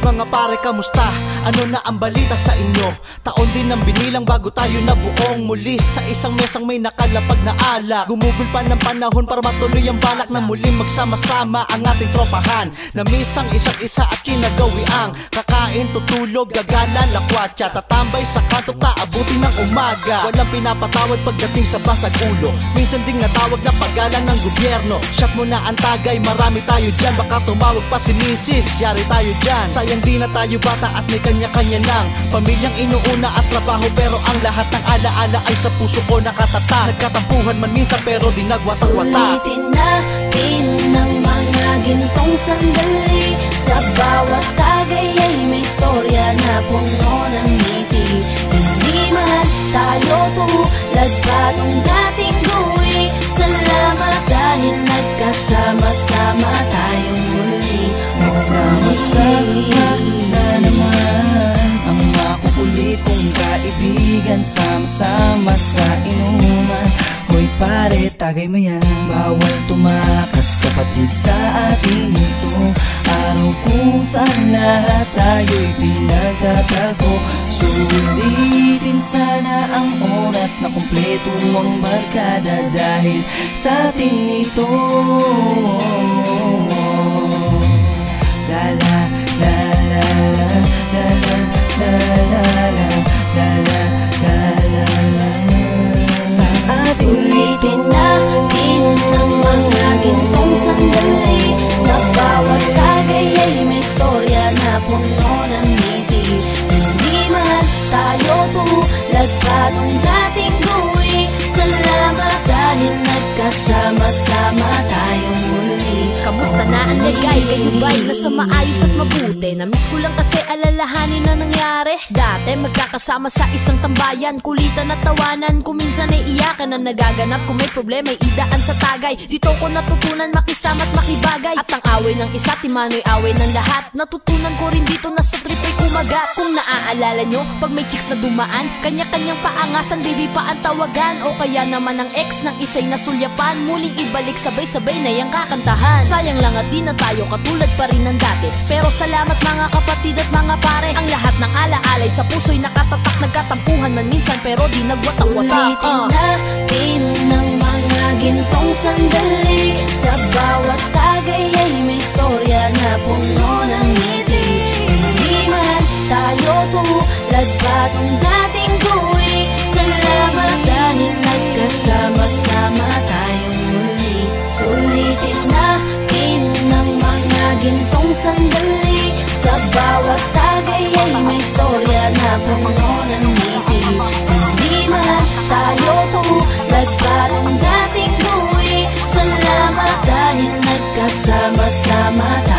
Mga pare, kamusta? Ano na ang balita sa inyo? Taon din ang binilang bago tayo nabuong muli sa isang mesang may nakalapag na alak. Gumugol pa ng panahon para matuloy ang balak na muling magsama-sama ang ating tropahan. Namisang isa't isa at kinagawi ang kakain, tutulog, gagalan, lakwatsa, tatambay sa kanto, kaabuti ng umaga. Walang pinapatawad pagdating sa basag ulo. Minsan ding natawag na paggalan ng gobyerno. Shot mo na ang tagay, marami tayo dyan. Baka tumawag pa si misis, yari tayo dyan. Sayang di na tayo bata at may kanya-kanya ng pamilyang inuuna at trabaho. Pero ang lahat ng alaala ay sa puso ko nakatatak. Nagkatampuhan man minsan pero di nagwatak-watak. Sulitin natin ng mga gintong sandali. Sa bawat tagay ay may storya na puno ng ngiti. Hindi man tayo tulad pa nung dating gawin. Salamat dahil nagkasama-sama tayong muli. Magsama-sama na naman ang makukulit kong kaibigan. Sama-sama sa inuman. Hoy pare, tagay mo yan. Bawal tumakas kapatid sa ating ito. Araw kung saan lahat tayo'y pinagtatago. Sulitin sana ang oras na kumpleto ang barkada. Dahil sa atin ito. La la la la la la la la la la la la la la. Sa atin sulitin natin ng mga gintong sandali. Sa bawat tagay ay may storya na puno ng ngiti. Hindi man tayo tulad pa nung dating gawin. Salamat dahil nagkasama-sama tayong muli. Kamusta na ang lagay? Kayo ba'y nasa maayos at mabuti? Namiss ko lang kasi alalahanin na nangyari. Dati magkakasama sa isang tambayan, kulitan at tawanan. Kung minsan ay iyakan na nagaganap. Kung may problema ay idaan sa tagay. Dito ko natutunan makisama at makibagay. At ang away ng isa, timano'y away ng lahat. Natutunan ko rin dito na sa trip ay kumagat. Kung naaalala nyo, pag may chicks na dumaan, kanya-kanyang paangasan, baby pa ang tawagan. O kaya naman ang ex ng isa'y nasulyapan. Muling ibalik sabay-sabay na yang kakantahan. Sayang lang at di na tayo katulad pa rin ng dati. Pero salamat mga kapatid at mga pare. Ang lahat ng alaalay sa puso'y nakatatak. Nagkatampuhan man minsan pero di nagwatak-watak. Sulitin natin ng mga gintong sandali. Sa bawat tagay ay may storya na puno ng ngiti. Hindi man tayo tulad pa nung dating gawin. Salamat dahil nagkasama-sama tayong muli. Sulitin natin ng mga gintong sandali. Sa bawat tagay ay may storya na puno ng ngiti. Hindi man tayo tulad pa nung dating gawin. Salamat dahil nagkasama-sama tayo.